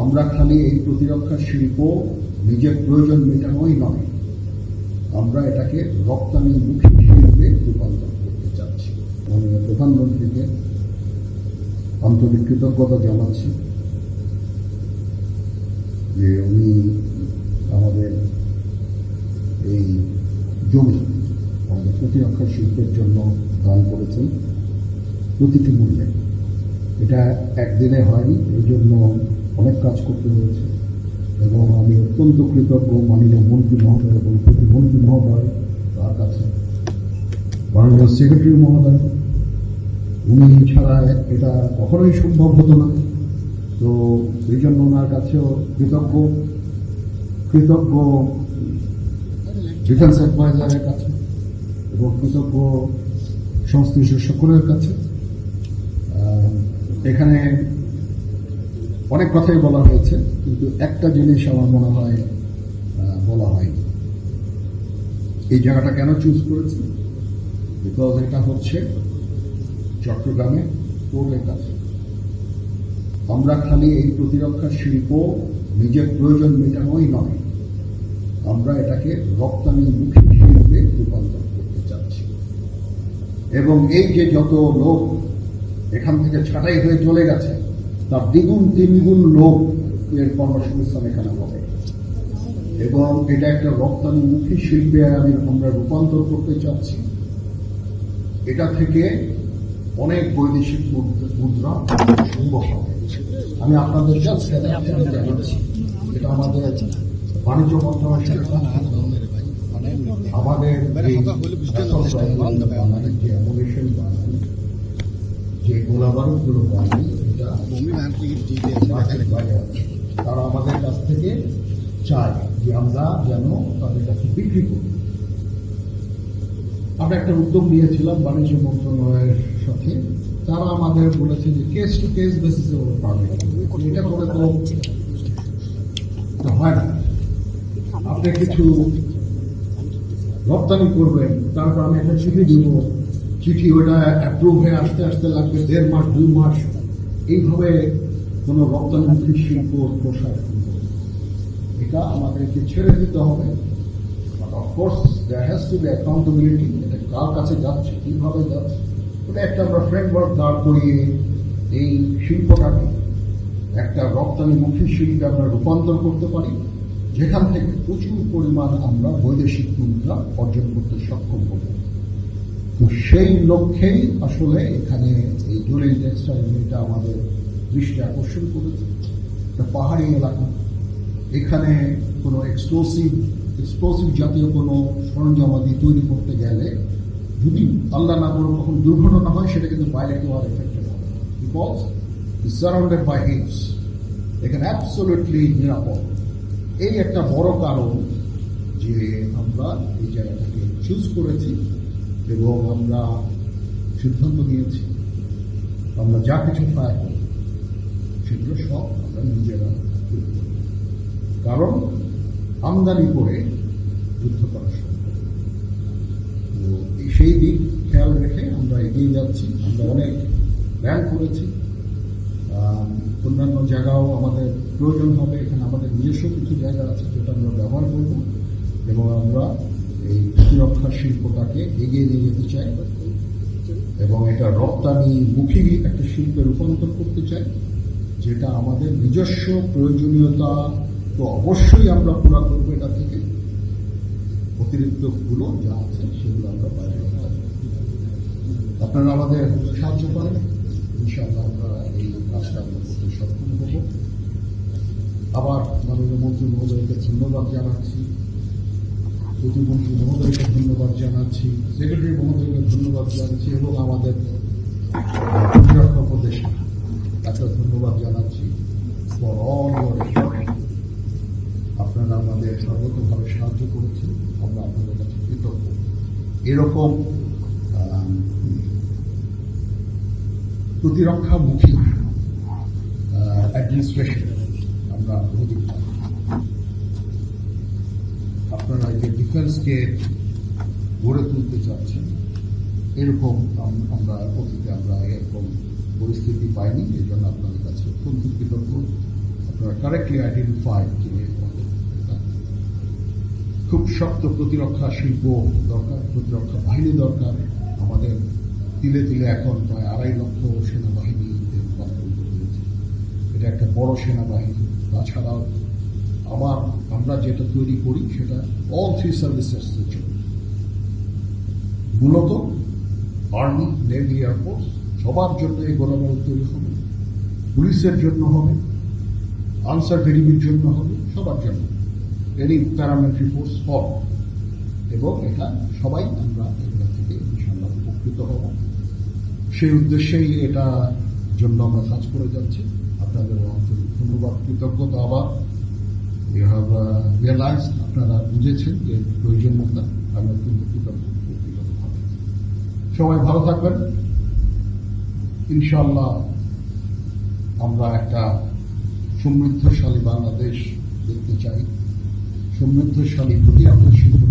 আমরা খালি এই প্রতিরক্ষা শিল্প নিজের প্রয়োজন মেটানোই নয়, আমরা এটাকে রপ্তানিমুখী শিল্পে রূপান্তর করতে চাচ্ছি। মাননীয় প্রধানমন্ত্রীকে আন্তরিক কৃতজ্ঞতা জানাচ্ছি যে উনি আমাদের এই জমি আমাদের প্রতিরক্ষা শিল্পের জন্য দান করেছেন প্রতিটি মূল্যে। এটা একদিনে হয়নি, এই জন্য অনেক কাজ করতে হয়েছে এবং আমি অত্যন্ত কৃতজ্ঞ মাননীয় মন্ত্রী মহোদয় এবং প্রতিমন্ত্রী মহোদয় তার কাছে, মাননীয় সেক্রেটারি মহোদয়, উনি ছাড়া এটা কখনোই সম্ভব হতো না। তো এই জন্য ওনার কাছেও কৃতজ্ঞ ডিফেন্স অ্যাডভাইজারের কাছে এবং কৃতজ্ঞ সংশ্লিষ্ট সকলের কাছে। এখানে অনেক কথাই বলা হয়েছে, কিন্তু একটা জিনিস আমার মনে হয় বলা হয়নি। এই জায়গাটা কেন চুজ করেছি? বিকজ এটা হচ্ছে চট্টগ্রামে পোর্টের কাছে। আমরা খালি এই প্রতিরক্ষা শিল্প নিজের প্রয়োজন মেটানোই নয়, আমরা এটাকে রপ্তানিমুখী শিল্পে রূপান্তর করতে চাচ্ছি। এবং এই যে যত লোক এখান থেকে ছাঁটাই হয়ে চলে গেছে, তার দ্বিগুণ তিনগুণ লোক এর কর্মসংস্থান এখানে হবে এবং এটা একটা রপ্তানিমুখী শিল্পে আমরা রূপান্তর করতে চাচ্ছি। এটা থেকে অনেক বৈদেশিক মুদ্রা সম্ভব হবে। আমি আপনাদের কাছে জানাচ্ছি, এটা আমাদের বাণিজ্য মন্ত্রণালয়ের আমাদের যে অ্যামুনিশন বানাই, যে গোলাবারুদগুলো বানাই, এটা তারা আমাদের কাছ থেকে চায় যে আমরা যেন তাদের কাছে বিক্রি করি। আমরা একটা উদ্যোগ নিয়েছিলাম বাণিজ্য মন্ত্রণালয়ের সাথে, তারা আমাদের বলেছে যে কেস টু কেস বেসিসে পাবে, এটা করে তো হয় না। আপনি কিছু রপ্তানি করবেন, তারপর আমি একটা চিঠি দিব, চিঠি ওটা অ্যাপ্রুভ হয়ে আসতে আসতে লাগবে 1.5 মাস 2 মাস। এইভাবে কোন রপ্তানিমুখী শিল্প প্রসার সম্ভব। এটা আমাদেরকে ছেড়ে দিতে হবে। Of course there has to be accountability. এটা কার কাছে যাচ্ছে, কিভাবে যাচ্ছে, ওটা একটা আমরা ফ্রেমওয়ার্ক দাঁড় করিয়ে এই শিল্পটাকে একটা রপ্তানিমুখী শিল্পে আমরা রূপান্তর করতে পারি, যেখান থেকে প্রচুর পরিমাণ আমরা বৈদেশিক মুদ্রা অর্জন করতে সক্ষম হব। তো সেই লক্ষ্যেই আসলে এখানে এই জুলিন টেক্সটাইল মিলটা আমাদের দৃষ্টি আকর্ষণ করেছে। একটা পাহাড়ি এলাকা, এখানে কোনো এক্সপ্লোসিভ জাতীয় কোনো সরঞ্জামাদি তৈরি করতে গেলে যদি আল্লাহ না করে কখন দুর্ঘটনা হয়, সেটা কিন্তু বাইরে কেউ আর এফেক্টেড হবে, because it's surrounded by hills. এখানে অ্যাবসলিউটলি নিরাপদ। এই একটা বড় কারণ যে আমরা এই জায়গাটাকে চুজ করেছি এবং আমরা সিদ্ধান্ত নিয়েছি আমরা যা কিছু পাই সেগুলো সব আমরা নিজেরা করব, কারণ আমদানি করে যুদ্ধ করা সম্ভব। তো সেই দিক খেয়াল রেখে আমরা এগিয়ে যাচ্ছি। আমরা অনেক প্ল্যান করেছি, অন্যান্য জায়গাও আমাদের প্রয়োজন হবে। এখানে আমাদের নিজস্ব কিছু জায়গা আছে যেটা আমরা ব্যবহার করব এবং আমরা এই প্রতিরক্ষা শিল্পটাকে এগিয়ে নিয়ে যেতে চাই এবং এটা রপ্তানিমুখী একটা শিল্পে রূপান্তর করতে চাই, যেটা আমাদের নিজস্ব প্রয়োজনীয়তা তো অবশ্যই আমরা পুরা করবো। এটা থেকে অতিরিক্ত গুলো যা আছে সেগুলো আমরা বাইরে আপনারা আমাদের সাহায্য করেন, ইনশাআল্লাহ আমরা এই কাজটা করতে সক্ষম হব। আবার মাননীয় মন্ত্রী মহোদয়কে ধন্যবাদ জানাচ্ছি, প্রতিমন্ত্রী মহোদয়কে ধন্যবাদ জানাচ্ছি, সেক্রেটারি মহোদয়কে ধন্যবাদ জানাচ্ছি এবং আমাদের প্রতিরক্ষা উপদেষ্টা একটা ধন্যবাদ জানাচ্ছি। আপনারা আমাদের সর্বতভাবে সাহায্য করেছেন, আমরা আপনাদের কাছে কৃতজ্ঞ। এরকম প্রতিরক্ষামুখী অ্যাডমিনিস্ট্রেশন আমরা অধিক চাই। আপনারা যে ডিফেন্সকে গড়ে তুলতে চাচ্ছেন, এরকম আমরা অতীতে আমরা এরকম পরিস্থিতি পাইনি। এই জন্য আপনাদের কাছে অত্যন্ত কৃতজ্ঞ আপনারা কারেক্টলি আইডেন্টিফাই যে খুব শক্ত প্রতিরক্ষা শিল্প দরকার, প্রতিরক্ষা বাহিনী দরকার। আমাদের তিলে তিলে এখন প্রায় 2.5 লক্ষ সেনাবাহিনী রূপান্তরিত হয়েছে। এটা একটা বড় সেনাবাহিনী। তাছাড়াও আমরা যেটা তৈরি করি সেটা অল 3 সার্ভিসেস জন্য, মূলত আর্মি, নেভি, এয়ারফোর্স সবার জন্য এই গোলাবারুদ তৈরি হবে, পুলিশের জন্য হবে, আনসার ভেরিবির জন্য হবে, সবার জন্য, এনি প্যারামিলিটারি ফোর্স সব। এবং এটা সবাই আমরা এগুলো থেকে ইনশাআল্লাহ উপকৃত হব। সেই উদ্দেশ্যেই এটা জন্য আমরা কাজ করে যাচ্ছি। আপনাদের আন্তরিক ধন্যবাদ, কৃতজ্ঞতা। আবার ইউ হ্যাভ রিয়েলাইজ, আপনারা বুঝেছেন যে প্রয়োজনীয়তা, আমরা কিন্তু কৃতজ্ঞ। সবাই ভালো থাকবেন। ইনশাআল্লাহ আমরা একটা সমৃদ্ধশালী বাংলাদেশ দেখতে চাই, সমৃদ্ধশালী প্রতিরক্ষা শিল্প